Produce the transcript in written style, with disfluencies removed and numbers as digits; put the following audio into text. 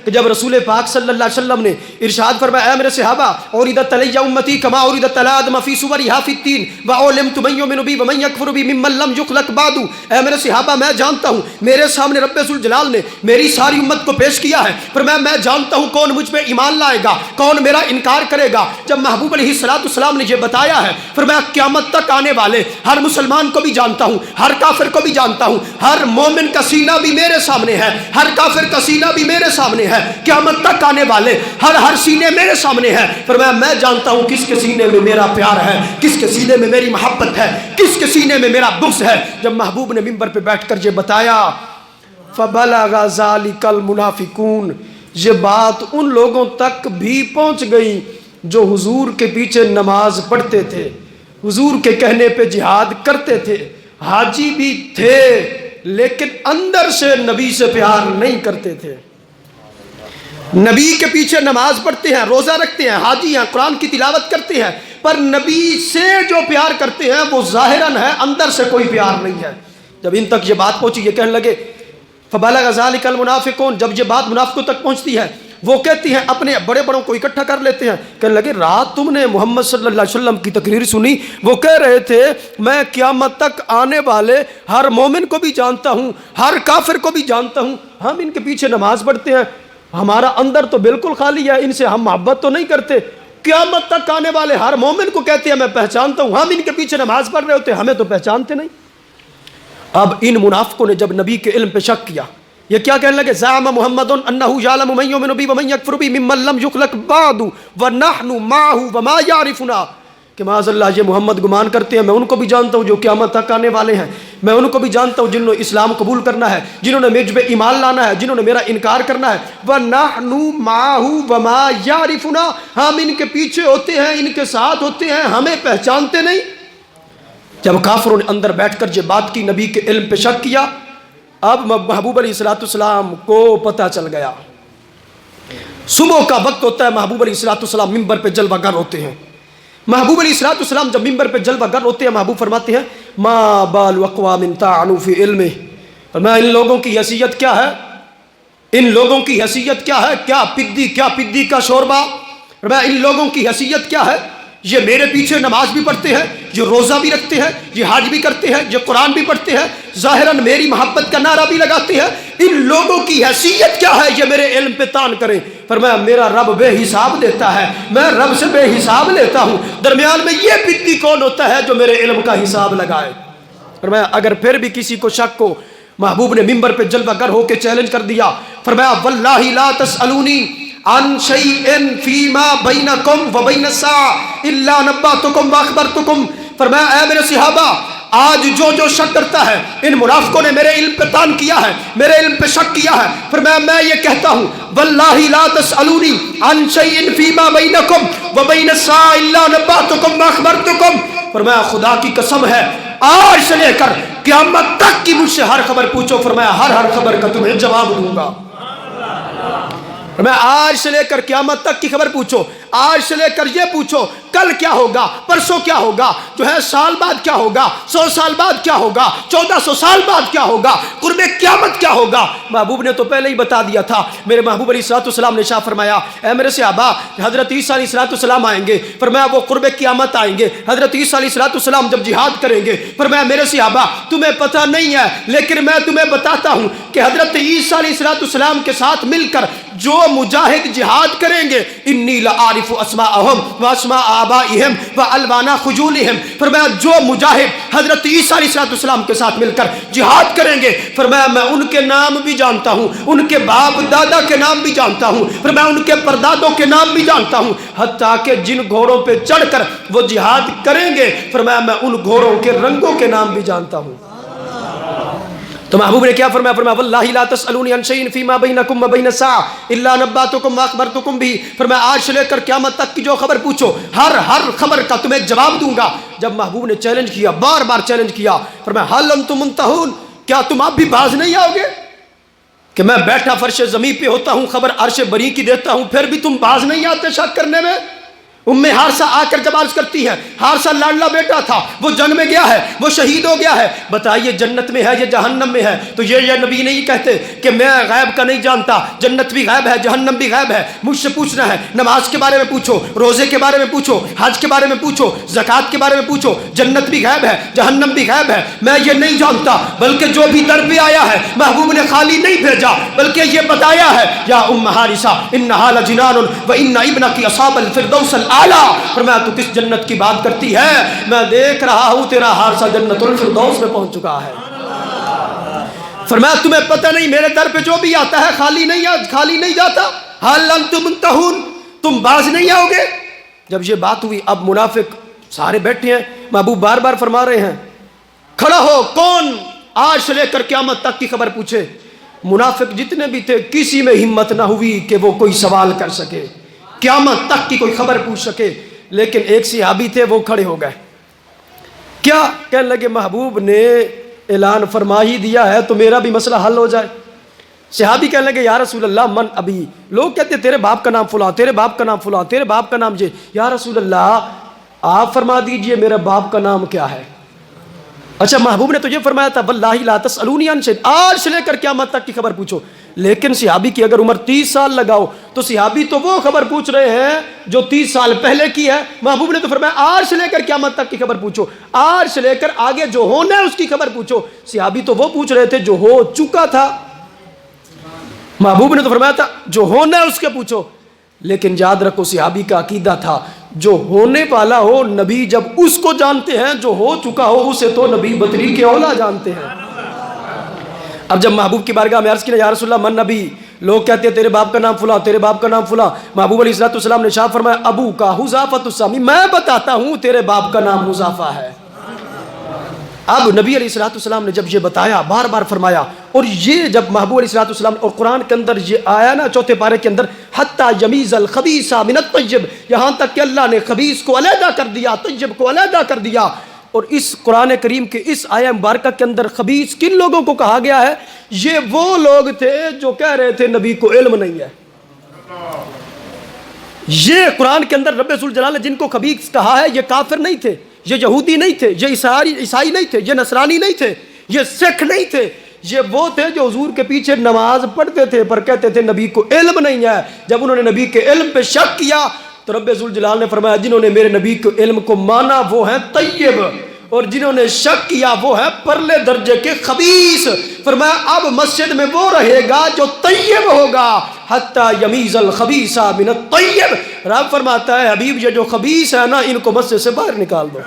کہ جب رسول پاک صلی اللہ علیہ وسلم نے ارشاد فرمایا اے میرے صحابہ اوردت علی امتی کما اوردت علی آدم فی صورها فی التین وعلمت من یؤمن بی ومن یکفر بی ممن لم یخلق بعد. اے میرے صحابہ میں جانتا ہوں میرے سامنے رب ذوالجلال نے میری ساری امت کو پیش کیا ہے، فرمایا میں جانتا ہوں کون مجھ پہ ایمان لائے گا، کون میرا انکار کرے گا. جب محبوب علیہ السلام نے یہ بتایا ہے فرمایا قیامت تک آنے والے ہر مسلمان کو بھی جانتا ہوں، ہر کافر کو بھی جانتا ہوں، ہر مومن کا سینہ بھی میرے سامنے ہے، ہر کافر کا سینہ بھی میرے سامنے ہے، قیامت تک آنے والے ہر سینے میرے سامنے ہے. فرمایا میں جانتا ہوں کس کے سینے میں میرا پیار ہے، کس کے سینے میں میری محبت ہے، کس کے سینے میں میرا بغض ہے. جب محبوب نے منبر پہ بیٹھ کر یہ بتایا فَبَلَغَ ذَلِكَ الْمُنَافِقُونَ، یہ بات ان لوگوں تک بھی پہنچ گئی جو حضور کے پیچھے نماز پڑھتے تھے، حضور کے کہنے پہ جہاد کرتے تھے، حاجی بھی تھے لیکن اندر سے نبی سے پیار نہیں کرتے تھے. نبی کے پیچھے نماز پڑھتے ہیں، روزہ رکھتے ہیں، حاجی ہیں، قرآن کی تلاوت کرتے ہیں، پر نبی سے جو پیار کرتے ہیں وہ ظاہراً ہے، اندر سے کوئی پیار نہیں ہے. جب ان تک یہ بات پہنچی، یہ کہنے لگے فَبَلَغَ ذَلِكَ الْمُنَافِقُونَ، جب یہ بات منافقوں تک پہنچتی ہے وہ کہتی ہیں اپنے بڑے بڑوں کو اکٹھا کر لیتے ہیں، کہنے لگے رات تم نے محمد صلی اللہ علیہ وسلم کی تقریر سنی، وہ کہہ رہے تھے میں قیامت تک آنے والے ہر مومن کو بھی جانتا ہوں، ہر کافر کو بھی جانتا ہوں، ہم ان کے پیچھے نماز پڑھتے ہیں، ہمارا اندر تو بالکل خالی ہے، ان سے ہم محبت تو نہیں کرتے. قیامت تک آنے والے ہر مومن کو کہتے ہیں میں پہچانتا ہوں، ہم ان کے پیچھے نماز پڑھ رہے ہوتے ہمیں تو پہچانتے نہیں. اب ان منافقوں نے جب نبی کے علم پہ شک کیا، یہ کیا کہنے لگے زعم محمد انہ یعلم من یؤمن بی ومن یکفر بی ممن لم یخلق بعد ونحن معه وما یعرفنا، کہ معاذ اللہ یہ محمد گمان کرتے ہیں میں ان کو بھی جانتا ہوں جو قیامت تک آنے والے ہیں، میں ان کو بھی جانتا ہوں جنہوں نے اسلام قبول کرنا ہے، جنہوں نے مجھ پہ ایمان لانا ہے، جنہوں نے میرا انکار کرنا ہے. وَنَحْنُ مَعَهُ وَمَا يَعْرِفُنَا، ہم ان کے پیچھے ہوتے ہیں، ان کے ساتھ ہوتے ہیں، ہمیں پہچانتے نہیں. جب کافروں نے اندر بیٹھ کر یہ بات کی، نبی کے علم پہ شک کیا، اب محبوب علیہ السلام کو پتہ چل گیا. صبح کا وقت ہوتا ہے، محبوب علیہ السلام منبر پہ جلوہ گر ہوتے ہیں. محبوب علیہ السلام جب منبر پہ جلوہ گر ہوتے ہیں، محبوب فرماتے ہیں ما بال اقوام طعنوا فی علمہ، فرمایا ان لوگوں کی حیثیت کیا ہے، ان لوگوں کی حیثیت کیا ہے، کیا پدی کا شوربہ. فرمایا ان لوگوں کی حیثیت کیا ہے، یہ میرے پیچھے نماز بھی پڑھتے ہیں، یہ روزہ بھی رکھتے ہیں، یہ حج بھی کرتے ہیں، یہ قرآن بھی پڑھتے ہیں، ظاہراً میری محبت کا نعرہ بھی لگاتے ہیں. ان لوگوں کی حیثیت کیا ہے یہ میرے علم پہ طعن کریں. فرمایا میرا رب بے حساب دیتا ہے، میں رب سے بے حساب لیتا ہوں، درمیان میں یہ پدی کون ہوتا ہے جو میرے علم کا حساب لگائے. فرمایا اگر پھر بھی کسی کو شک ہو، محبوب نے منبر پہ جلوہ گر ہو کے چیلنج کر دیا. فرمایا واللہ لا تسألونی عن شیئن فیما بینکم و بین الساعہ الا نباتکم و اخبرتکم. فرمایا اے میرے صحابہ آج جو شک کرتا ہے، ان منافقوں نے میرے علم پہ طعن کیا ہے، میرے علم پہ شک کیا ہے، فرمایا میں یہ کہتا ہوں واللہ لا تسألونی عن شیئن فیما بینکم و بین الساعہ الا نباتکم و اخبرتکم. فرمایا خدا کی قسم ہے آج سے لے کر قیامت تک کی مجھ سے ہر خبر پوچھو، فرمایا ہر خبر کا تمہیں جواب دوں گا. میں آج سے لے کر قیامت تک کی خبر پوچھو، آج سے لے کر یہ پوچھو کل کیا ہوگا، پرسوں کیا ہوگا، جو ہے سال بعد کیا ہوگا، 100 سال بعد کیا ہوگا، 1400 سال بعد کیا ہوگا، قرب قیامت کیا ہوگا. محبوب نے تو پہلے ہی بتا دیا تھا. میرے محبوب علیہ السلام نے ارشاد فرمایا اے میرے صحابہ حضرت عیسیٰ علیہ السلام آئیں گے، فرمایا وہ قرب قیامت آئیں گے. حضرت عیسیٰ علیہ السلام جب جہاد کریں گے، فرمایا میرے صحابہ تمہیں پتہ نہیں ہے لیکن میں تمہیں بتاتا ہوں کہ حضرت عیسیٰ علیہ السلام کے ساتھ مل کر جو مجاہد جہاد کریں گے انی لعارف اسماءہم و اسماء آبائہم و الوان خجولہم. فرمایا جو مجاہد حضرت عیسیٰ علیہ السلام کے ساتھ مل کر جہاد کریں گے، فرمایا میں ان کے نام بھی جانتا ہوں، ان کے باپ دادا کے نام بھی جانتا ہوں، فرمایا ان کے پردادوں کے نام بھی جانتا ہوں، حتیٰ کہ جن گھوڑوں پہ چڑھ کر وہ جہاد کریں گے، فرمایا میں ان گھوڑوں کے رنگوں کے نام بھی جانتا ہوں. تو محبوب نے کیا فرمایا، فرمایا واللہ لا تسألونی عن شیئن فیما بینکم و بین الساعہ الا نباتکم و اخبرتکم بھی. فرمایا آج سے لے کر قیامت تک کی جو خبر پوچھو ہر خبر کا تمہیں جواب دوں گا. جب محبوب نے چیلنج کیا، بار بار چیلنج کیا، فرمایا حل انتم منتہون، کیا تم اب بھی باز نہیں آؤ گے کہ میں بیٹھا فرش زمین پہ ہوتا ہوں، خبر عرش بری کی دیتا ہوں، پھر بھی تم باز نہیں آتے شک کرنے میں. ام حارثہ آ کر جب عرض کرتی ہے حارثہ لاڈلا بیٹا تھا، وہ جنگ میں گیا ہے، وہ شہید ہو گیا ہے، بتائیے جنت میں ہے یا جہنم میں ہے؟ تو یہ نبی نہیں کہتے کہ میں غیب کا نہیں جانتا، جنت بھی غیب ہے جہنم بھی غیب ہے، مجھ سے پوچھنا ہے نماز کے بارے میں پوچھو، روزے کے بارے میں پوچھو، حج کے بارے میں پوچھو، زکوٰۃ کے بارے میں پوچھو، جنت بھی غیب ہے جہنم بھی غیب ہے، میں یہ نہیں جانتا، بلکہ جو بھی در پہ آیا ہے محبوب نے خالی نہیں بھیجا بلکہ یہ بتایا ہے یا ام حارثہ انہا لجنان و ان ابنک اصحاب الفردوس الاعلیٰ، فرمایا تو کس جنت کی بات کرتی ہے؟ میں دیکھ رہا ہوں تیرا حارثہ جنت الفردوس میں پہنچ چکا ہے۔ فرمایا تمہیں پتہ نہیں میرے در پہ جو بھی آتا ہے خالی نہیں جاتا، حال انتم منتہون، تم باز نہیں آؤ گے؟ جب یہ بات ہوئی اب منافق سارے بیٹھے ہیں، محبوب بار بار فرما رہے ہیں کھڑا ہو، کون آج سے لے کر قیامت تک کی خبر پوچھے؟ منافق جتنے بھی تھے کسی میں ہمت نہ ہوئی کہ وہ کوئی سوال کر سکے، قیامت تک کی کوئی خبر پوچھ سکے، لیکن ایک صحابی تھے وہ کھڑے ہو گئے، کیا کہنے لگے محبوب نے اعلان فرما ہی دیا ہے تو میرا بھی مسئلہ حل ہو جائے۔ صحابی کہنے لگے یا رسول اللہ من ابھی، لوگ کہتے تیرے باپ کا نام فلاں، تیرے باپ کا نام فلاں، تیرے باپ کا نام یہ، یا رسول اللہ آپ فرما دیجئے میرے باپ کا نام کیا ہے؟ اچھا محبوب نے تو یہ فرمایا تھا واللہ لا تسألونی عن شیء، آج سے لے کر قیامت تک کی خبر پوچھو، لیکن صحابی کی اگر عمر 30 سال لگاؤ تو صحابی تو وہ خبر پوچھ رہے ہیں جو 30 سال پہلے کی ہے، محبوب نے تو فرمایا آج سے لے کر قیامت تک کی خبر پوچھو، آج سے لے کر آگے جو ہونا ہے اس کی خبر پوچھو۔ صحابی تو وہ پوچھ رہے تھے جو ہو چکا تھا، محبوب نے تو فرمایا تھا جو ہونا ہے اس کے پوچھو، لیکن یاد رکھو صحابی کا عقیدہ تھا جو ہونے والا ہو نبی جب اس کو جانتے ہیں، جو ہو چکا ہو اسے تو نبی بطری کے اولا جانتے ہیں۔ اب جب محبوب کی بارگاہ میں عرض کیا یا رسول اللہ من نبی، لوگ کہتے ہیں تیرے باپ کا نام فلاں، تیرے باپ کا نام فلاں، محبوب علیہ الصلوۃ والسلام نے ارشاد فرمایا ابو کا حذافۃ السامی، میں بتاتا ہوں تیرے باپ کا نام حذافہ ہے۔ اب نبی علیہ الصلوۃ والسلام نے جب یہ بتایا بار بار فرمایا، اور یہ جب محبوب علیہ الصلوۃ والسلام اور قرآن کے اندر یہ آیا نا چوتھے پارے کے اندر حتی یمیز الخبیث من الطیب، یہاں تک کہ اللہ نے خبیث کو علیحدہ کر دیا، طیب کو علیحدہ کر دیا، اور اس قرآن کریم کے اس آیہ مبارکہ کے اندر خبیث کن لوگوں کو کہا گیا ہے؟ یہ وہ لوگ تھے جو کہہ رہے تھے نبی کو علم نہیں ہے۔ یہ قرآن کے اندر رب ذوالجلال نے جن کو خبیث کہا ہے یہ کافر نہیں تھے، یہ یہودی نہیں تھے، یہ عیسائی نہیں تھے، یہ نصرانی نہیں تھے، یہ سکھ نہیں تھے، یہ وہ تھے جو حضور کے پیچھے نماز پڑھتے تھے پر کہتے تھے نبی کو علم نہیں ہے۔ جب انہوں نے نبی کے علم پہ شک کیا تو رب ذوالجلال نے فرمایا جنہوں نے میرے نبی کے علم کو مانا وہ ہیں طیب، اور جنہوں نے شک کیا وہ ہے پرلے درجے کے خبیث۔ فرمایا اب مسجد میں وہ رہے گا جو طیب ہوگا، حتی یمیز الخبیث من الطیب۔ رب فرماتا ہے حبیب یہ جو خبیث ہے نا ان کو مسجد سے باہر نکال دو۔